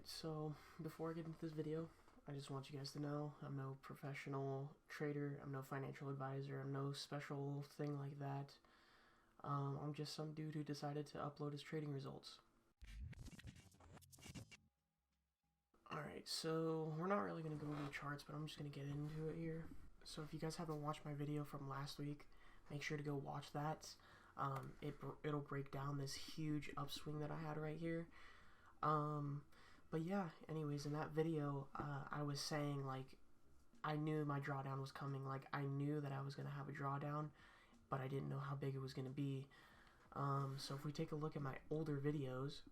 Alright, so before I get into this video, I just want you guys to know I'm no professional trader, I'm no financial advisor, I'm no special thing like that. I'm just some dude who decided to upload his trading results. Alright, so we're not really going to go over the charts, but I'm just going to get into it here. So if you guys haven't watched my video from last week, make sure to go watch that. It'll break down this huge upswing that I had right here. But yeah, anyways, in that video, I was saying, like, I knew my drawdown was coming. Like, I knew that I was going to have a drawdown, but I didn't know how big it was going to be. So if we take a look at my older videos,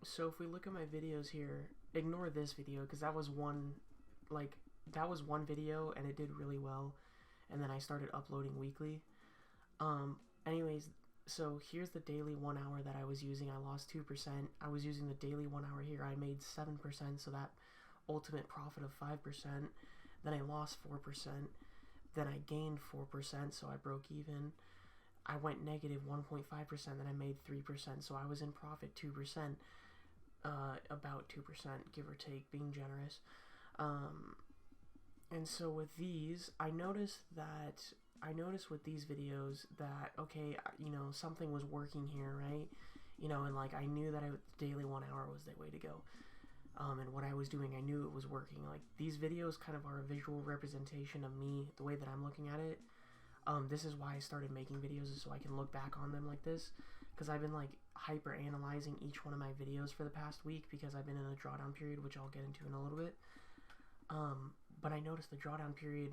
so if we look at my videos here, ignore this video, because that was one video, and it did really well, and then I started uploading weekly. Anyways, so here's the daily 1 hour that I was using. I lost 2%. I was using the daily 1 hour here. I made 7%, so that ultimate profit of 5%. Then I lost 4%. Then I gained 4%, so I broke even. I went negative 1.5%, then I made 3%, so I was in profit 2%, about 2%, give or take, being generous. And so with these, I noticed with these videos that, okay, you know, something was working here, right? You know, and like I knew that the daily 1 hour was the way to go. And what I was doing, I knew it was working. Like, these videos kind of are a visual representation of me, the way that I'm looking at it. This is why I started making videos, is so I can look back on them like this, because I've been like hyper analyzing each one of my videos for the past week, because I've been in a drawdown period, which I'll get into in a little bit. But I noticed the drawdown period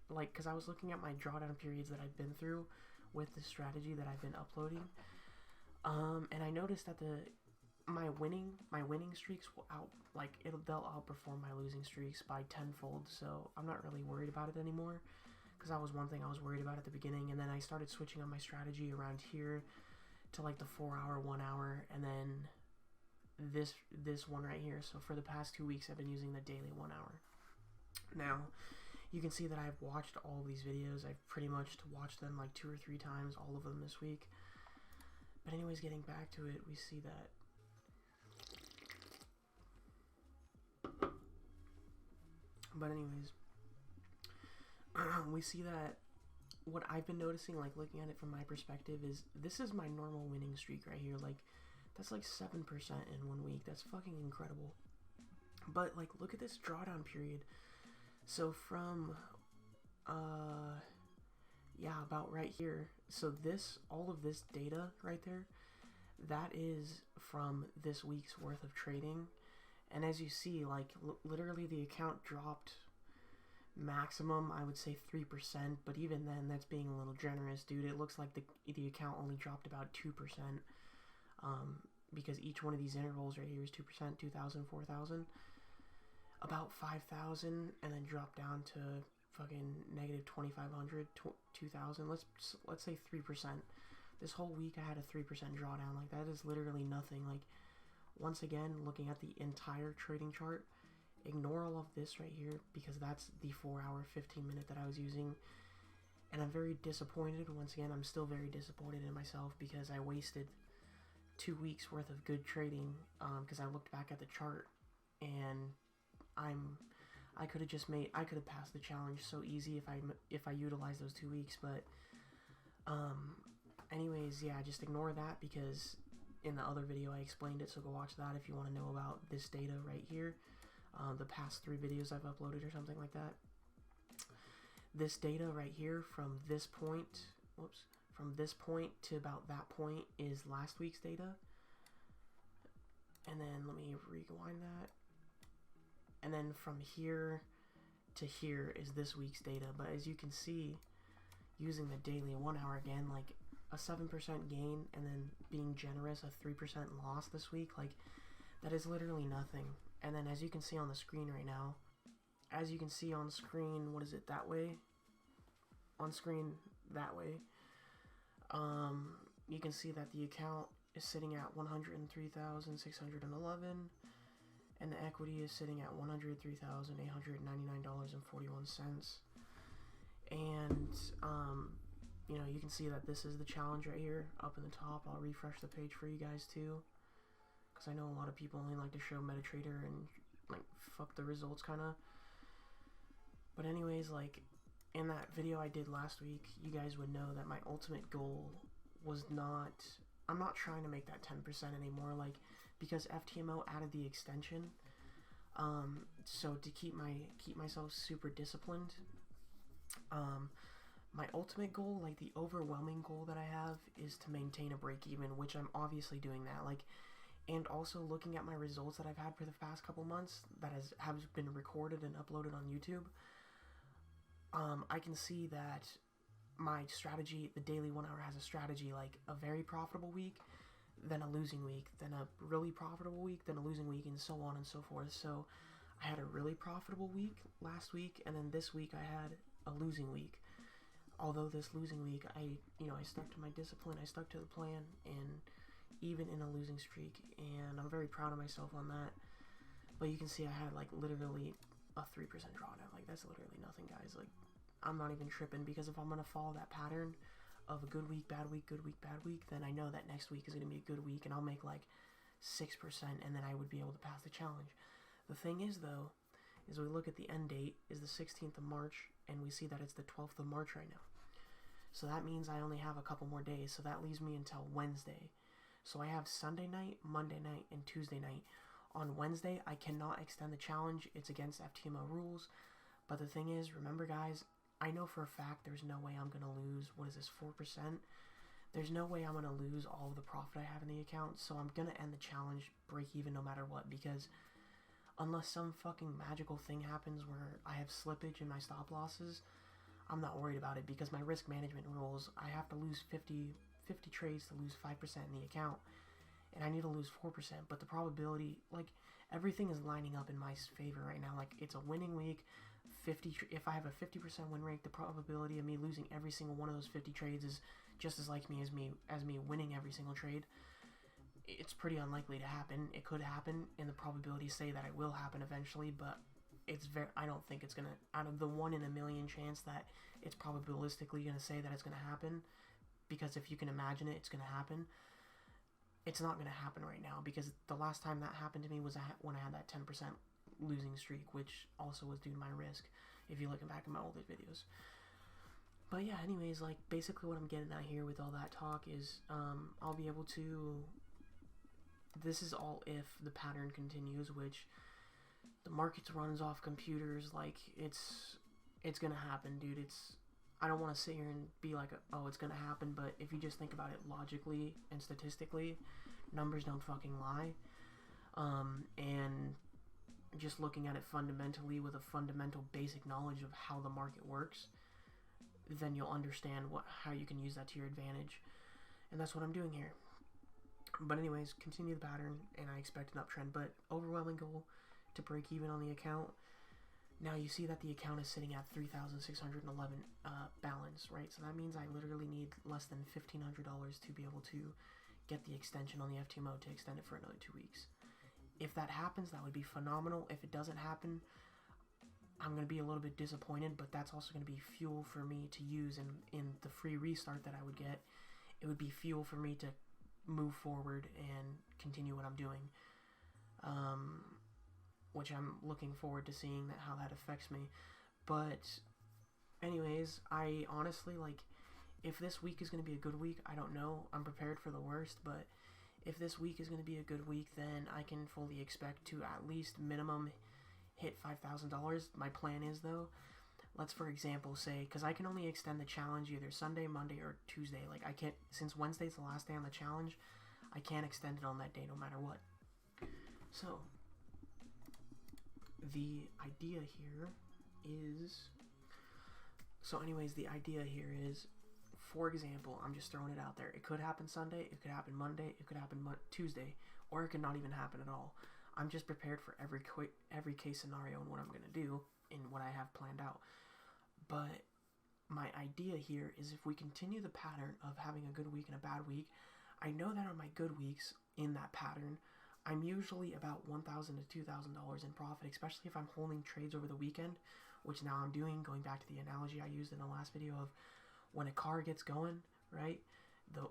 because I was looking at my drawdown periods that I've been through with the strategy that I've been uploading, and I noticed that my winning streaks will they'll outperform my losing streaks by tenfold. So I'm not really worried about it anymore, because that was one thing I was worried about at the beginning. And then I started switching on my strategy around here to like the 4 hour, 1 hour, and then this one right here. So for the past 2 weeks, I've been using the daily 1 hour. Now, you can see that I've watched all these videos. I've pretty much watched them like 2 or 3 times, all of them this week. But anyways, getting back to it, we see that we see that what I've been noticing, like looking at it from my perspective, is this is my normal winning streak right here. Like, that's like 7% in 1 week. That's fucking incredible. But like, look at this drawdown period. So from about right here, so all of this data right there, that is from this week's worth of trading. And as you see, like, literally the account dropped maximum, I would say 3%, but even then, that's being a little generous, dude. It looks like the account only dropped about 2%, because each one of these intervals right here is 2%, 2,000, 4,000, about 5,000, and then drop down to fucking negative 2,500, 2,000. Let's say 3%. This whole week I had a 3% drawdown. Like, that is literally nothing. Like, once again, looking at the entire trading chart, ignore all of this right here, because that's the 4 hour, 15 minute that I was using. And I'm very disappointed. Once again, I'm still very disappointed in myself, because I wasted 2 weeks worth of good trading, because I looked back at the chart, and I could have passed the challenge so easy if I utilized those 2 weeks. But anyways, yeah, just ignore that, because in the other video I explained it, so go watch that if you want to know about this data right here. The past 3 videos I've uploaded or something like that. This data right here from this point to about that point is last week's data. And then let me rewind that. And then from here to here is this week's data. But as you can see, using the daily 1 hour again, like a 7% gain, and then being generous, a 3% loss this week, like, that is literally nothing. And then as you can see on the screen right now, what is it, that way? On screen that way, you can see that the account is sitting at 103,611, and the equity is sitting at $103,899.41. And you know, you can see that this is the challenge right here up in the top. I'll refresh the page for you guys too, because I know a lot of people only like to show MetaTrader and like fuck the results kind of. But anyways, like in that video I did last week, you guys would know that my ultimate goal was not, I'm not trying to make that 10% anymore, like, because Ftmo added the extension. So to keep myself super disciplined, my ultimate goal, like the overwhelming goal that I have, is to maintain a break even, which I'm obviously doing that. Like, and also looking at my results that I've had for the past couple months that have been recorded and uploaded on YouTube, I can see that my strategy, the daily 1 hour, has a strategy like a very profitable week, then a losing week, then a really profitable week, then a losing week, and so on and so forth. So I had a really profitable week last week, and then this week I had a losing week. Although this losing week, I stuck to my discipline, I stuck to the plan, and even in a losing streak, and I'm very proud of myself on that. But you can see I had like literally a 3% drawdown. Like, that's literally nothing, guys. Like, I'm not even tripping, because if I'm gonna follow that pattern of a good week, bad week, good week, bad week, then I know that next week is gonna be a good week, and I'll make like 6%, and then I would be able to pass the challenge. The thing is, though, is we look at the end date is the 16th of March, and we see that it's the 12th of March right now. So that means I only have a couple more days, so that leaves me until Wednesday. So I have Sunday night, Monday night, and Tuesday night. On Wednesday, I cannot extend the challenge. It's against Ftmo rules. But the thing is, remember, guys, I know for a fact there's no way I'm going to lose, what is this, 4%? There's no way I'm going to lose all of the profit I have in the account, so I'm going to end the challenge break even no matter what, because unless some fucking magical thing happens where I have slippage in my stop losses, I'm not worried about it, because my risk management rules, I have to lose 50 trades to lose 5% in the account, and I need to lose 4%, but the probability, like, everything is lining up in my favor right now. Like, it's a winning week. If I have a 50% win rate, the probability of me losing every single one of those 50 trades is just as likely as me winning every single trade. It's pretty unlikely to happen. It could happen, and the probabilities say that it will happen eventually, but I don't think it's gonna, out of the 1 in a million chance that it's probabilistically gonna say that it's gonna happen, because if you can imagine it, it's gonna happen. It's not gonna happen right now, because the last time that happened to me was when I had that 10% losing streak, which also was due to my risk, if you're looking back at my older videos. But yeah, anyways, like, basically what I'm getting at here with all that talk is, I'll be able to, this is all if the pattern continues, which the market runs off computers, like, it's gonna happen, dude. I don't want to sit here and be like, oh, it's gonna happen, but if you just think about it logically and statistically, numbers don't fucking lie. And just looking at it fundamentally with a fundamental basic knowledge of how the market works, then you'll understand how you can use that to your advantage. And that's what I'm doing here. But anyways, continue the pattern, and I expect an uptrend, but overwhelming goal to break even on the account. Now you see that the account is sitting at 3,611 balance, right? So that means I literally need less than $1,500 to be able to get the extension on the Ftmo to extend it for another 2 weeks. If that happens, that would be phenomenal. If it doesn't happen, I'm going to be a little bit disappointed, but that's also going to be fuel for me to use in the free restart that I would get. It would be fuel for me to move forward and continue what I'm doing, which I'm looking forward to seeing how that affects me. But anyways, I honestly, like, if this week is going to be a good week, I don't know. I'm prepared for the worst, but if this week is going to be a good week, then I can fully expect to at least minimum hit $5,000. My plan is, though, let's for example say, because I can only extend the challenge either Sunday, Monday, or Tuesday. Like, I can't, since Wednesday's the last day on the challenge, I can't extend it on that day no matter what. So the idea here is, for example, I'm just throwing it out there. It could happen Sunday, it could happen Monday, it could happen Tuesday, or it could not even happen at all. I'm just prepared for every case scenario and what I'm going to do and what I have planned out. But my idea here is if we continue the pattern of having a good week and a bad week, I know that on my good weeks in that pattern, I'm usually about $1,000 to $2,000 in profit, especially if I'm holding trades over the weekend, which now I'm doing, going back to the analogy I used in the last video of when a car gets going, right?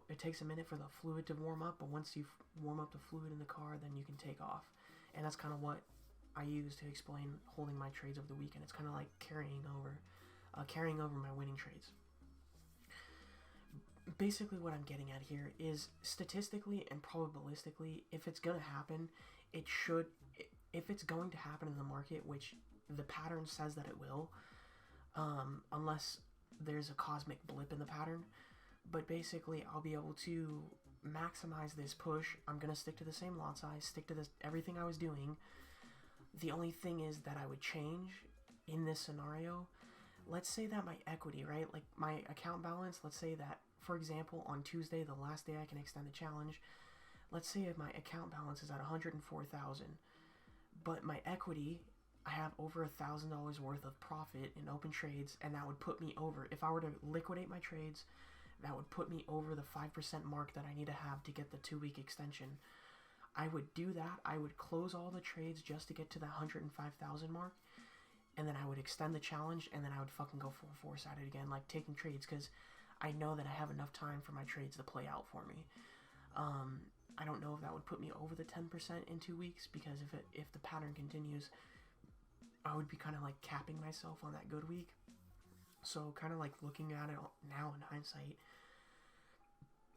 it takes a minute for the fluid to warm up, but once you warm up the fluid in the car, then you can take off. And that's kind of what I use to explain holding my trades over the weekend. It's kind of like carrying over my winning trades. Basically what I'm getting at here is, statistically and probabilistically, if it's going to happen, if it's going to happen in the market, which the pattern says that it will, unless there's a cosmic blip in the pattern. But basically, I'll be able to maximize this push. I'm going to stick to the same lot size, stick to everything I was doing. The only thing is that I would change in this scenario. Let's say that my equity, right, like my account balance, let's say that, for example, on Tuesday, the last day I can extend the challenge, let's say if my account balance is at 104,000, but my equity, I have over $1,000 worth of profit in open trades, and that would put me over. If I were to liquidate my trades, that would put me over the 5% mark that I need to have to get the 2-week extension. I would do that. I would close all the trades just to get to the 105,000 mark, and then I would extend the challenge, and then I would fucking go full force at it again, like taking trades, because I know that I have enough time for my trades to play out for me. I don't know if that would put me over the 10% in 2 weeks, because if the pattern continues, I would be kind of like capping myself on that good week. So kind of like looking at it now in hindsight,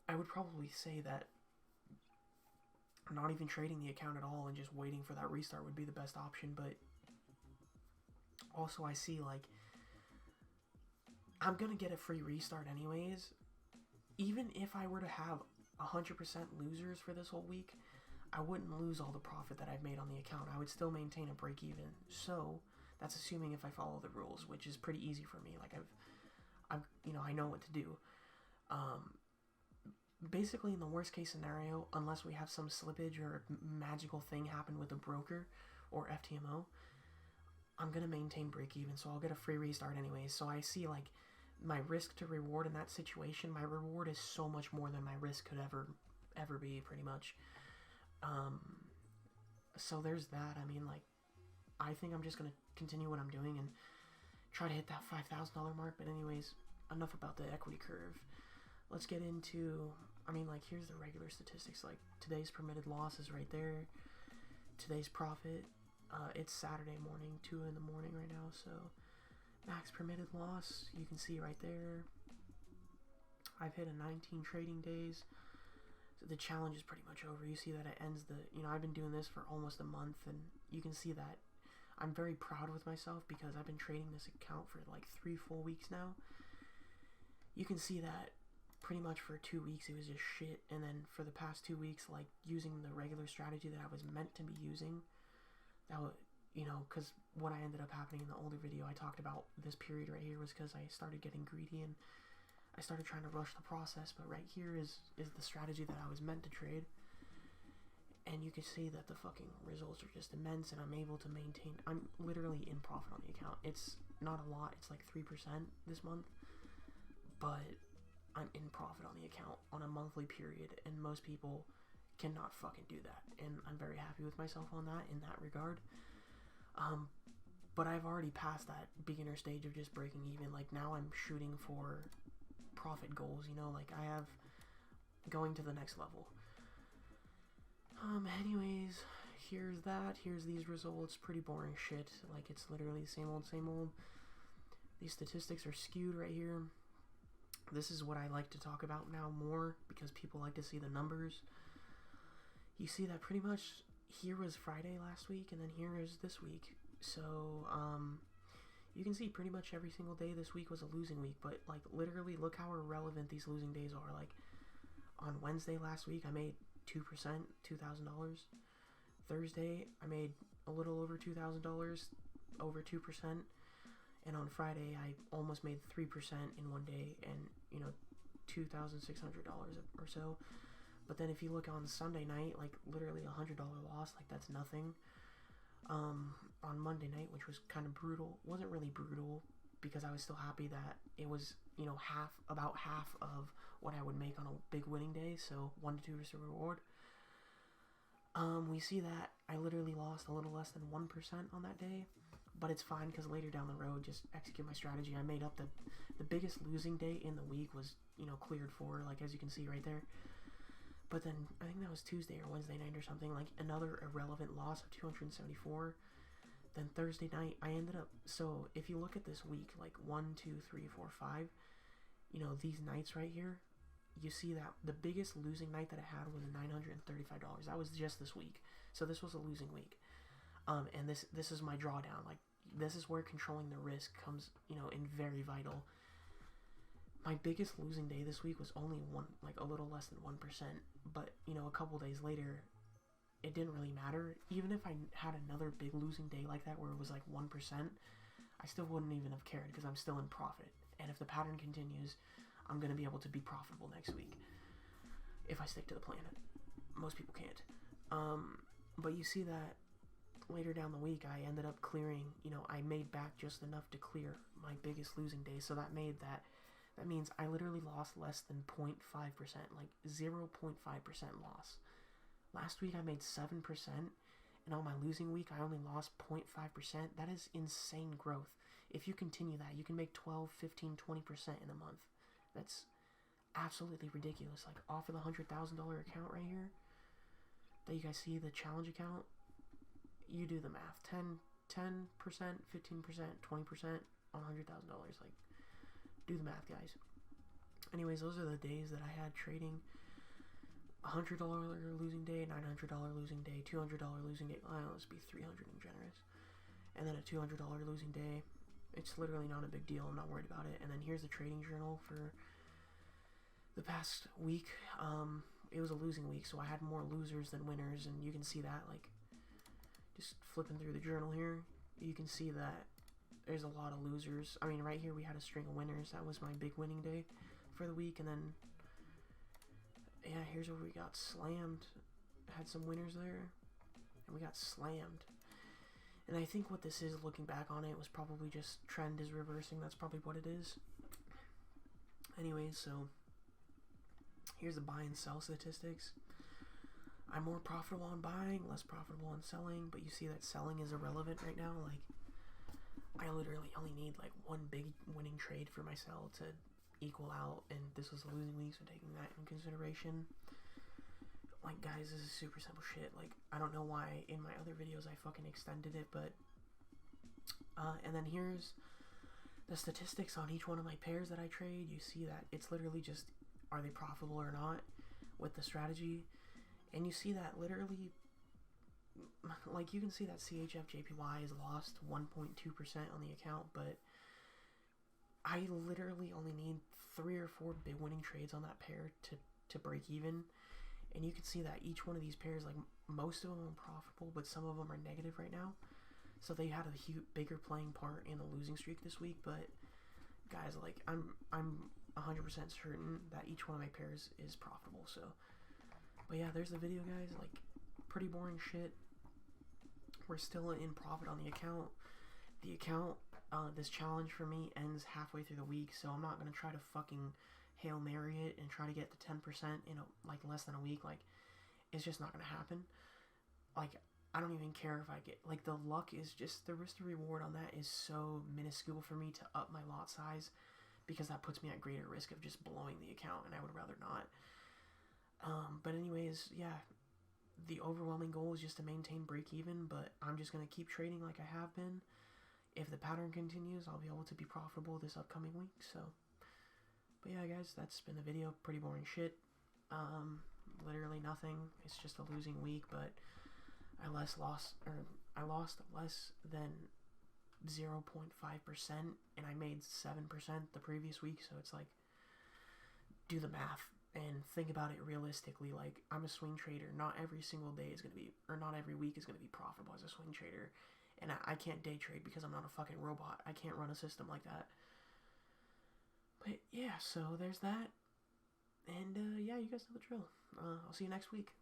I would probably say that not even trading the account at all and just waiting for that restart would be the best option. But also I see, like, I'm gonna get a free restart anyways. Even if I were to have 100% losers for this whole week, I wouldn't lose all the profit that I've made on the account. I would still maintain a break even. So that's assuming if I follow the rules, which is pretty easy for me. Like I know what to do. Basically, in the worst case scenario, unless we have some slippage or magical thing happen with a broker or Ftmo, I'm gonna maintain break even. So I'll get a free restart anyways. So I see, like, my risk to reward in that situation. My reward is so much more than my risk could ever be, pretty much. So there's that. I mean, like, I think I'm just gonna continue what I'm doing and try to hit that $5,000 mark. But anyways, enough about the equity curve. Let's get into, I mean, like, here's the regular statistics. Like, today's permitted loss is right there. Today's profit, it's Saturday morning, 2 in the morning right now, so max permitted loss, you can see right there. I've hit a 19 trading days. So the challenge is pretty much over. You see that it ends I've been doing this for almost a month, and you can see that I'm very proud with myself because I've been trading this account for like 3 full weeks now. You can see that pretty much for 2 weeks it was just shit, and then for the past 2 weeks, like, using the regular strategy that I was meant to be using, that would, because what I ended up happening in the older video, I talked about this period right here was because I started getting greedy and I started trying to rush the process. But right here is the strategy that I was meant to trade, and you can see that the fucking results are just immense, and I'm able to maintain. I'm literally in profit on the account. It's not a lot, it's like 3% this month, but I'm in profit on the account on a monthly period, and most people cannot fucking do that, and I'm very happy with myself on that, in that regard. But I've already passed that beginner stage of just breaking even. Like, now I'm shooting for profit goals, like, I have going to the next level. Anyways, here's that. Here's these results. Pretty boring shit. Like, it's literally the same old, same old. These statistics are skewed right here. This is what I like to talk about now more because people like to see the numbers. You see that pretty much here was Friday last week, and then here is this week. So, you can see pretty much every single day this week was a losing week, but, like, literally look how irrelevant these losing days are. Like, on Wednesday last week, I made 2%, $2,000. Thursday, I made a little over $2,000, over 2%. And on Friday, I almost made 3% in one day, and, $2,600 or so. But then if you look on Sunday night, like, literally $100 loss, like, that's nothing. On Monday night, which was kind of brutal, wasn't really brutal because I was still happy that it was, about half of what I would make on a big winning day, so 1 to 2 is the reward. We see that I literally lost a little less than 1% on that day, but it's fine because later down the road, just execute my strategy. I made up the biggest losing day in the week was, cleared for, like, as you can see right there. But then, I think that was Tuesday or Wednesday night or something, like, another irrelevant loss of 274. Then Thursday night, I ended up, so if you look at this week, like 1, 2, 3, 4, 5, these nights right here, you see that the biggest losing night that I had was $935. That was just this week. So this was a losing week. And this is my drawdown. Like, this is where controlling the risk comes, in very vital. My biggest losing day this week was only a little less than 1%. But, a couple days later, it didn't really matter. Even if I had another big losing day like that where it was like 1%, I still wouldn't even have cared because I'm still in profit. And if the pattern continues, I'm going to be able to be profitable next week if I stick to the plan. Most people can't. But you see that later down the week, I ended up clearing, I made back just enough to clear my biggest losing day. So that means I literally lost less than 0.5%, like 0.5% loss. Last week I made 7%, and on my losing week I only lost 0.5%. That is insane growth. If you continue that, you can make 12, 15, 20% in a month. That's absolutely ridiculous. Like, off of the $100,000 account right here that you guys see, the challenge account, you do the math. 10%, 15%, 20% on $100,000. Like, do the math, guys. Anyways, those are the days that I had trading. $100 losing day, $900 losing day, $200 losing day. Let's be $300 and generous. And then a $200 losing day. It's literally not a big deal. I'm not worried about it. And then here's the trading journal for the past week. It was a losing week, so I had more losers than winners, and you can see that, like, just flipping through the journal here, you can see that there's a lot of losers. I mean, right here we had a string of winners. That was my big winning day for the week, and then, yeah, here's where we got slammed. Had some winners there, and we got slammed. And I think what this is, looking back on it, was probably just trend is reversing. That's probably what it is. Anyways, so here's the buy and sell statistics. I'm more profitable on buying, less profitable on selling, but you see that selling is irrelevant right now. Like, I literally only need like one big winning trade for my sell to equal out, and this was a losing week, so taking that in consideration. Like, guys, this is super simple shit. Like, I don't know why in my other videos I fucking extended it, but and then here's the statistics on each one of my pairs that I trade. You see that it's literally just, are they profitable or not with the strategy? And you see that literally, like, you can see that CHF JPY has lost 1.2% on the account, but I literally only need 3 or 4 big winning trades on that pair to break even. And you can see that each one of these pairs, like, most of them are profitable, but some of them are negative right now. So they had a bigger playing part in the losing streak this week. But guys, like, I'm 100% certain that each one of my pairs is profitable. So, but yeah, there's the video, guys. Like, pretty boring shit. We're still in profit on the account. The account, this challenge for me ends halfway through the week, so I'm not gonna try to fucking Hail Mary it and try to get to 10% in like less than a week. Like, it's just not gonna happen. Like, I don't even care if I get, like, the luck is just, the risk to reward on that is so minuscule for me to up my lot size, because that puts me at greater risk of just blowing the account, and I would rather not. But anyways, yeah, the overwhelming goal is just to maintain break even, but I'm just gonna keep trading like I have been. If the pattern continues, I'll be able to be profitable this upcoming week. So, but yeah, guys, that's been the video. Pretty boring shit. Literally nothing. It's just a losing week, but I lost less than 0.5%, and I made 7% the previous week. So it's like, do the math and think about it realistically. Like, I'm a swing trader. Not every single day is gonna be, or not every week is gonna be profitable as a swing trader. And I can't day trade because I'm not a fucking robot. I can't run a system like that. But yeah, so there's that. And yeah, you guys know the drill. I'll see you next week.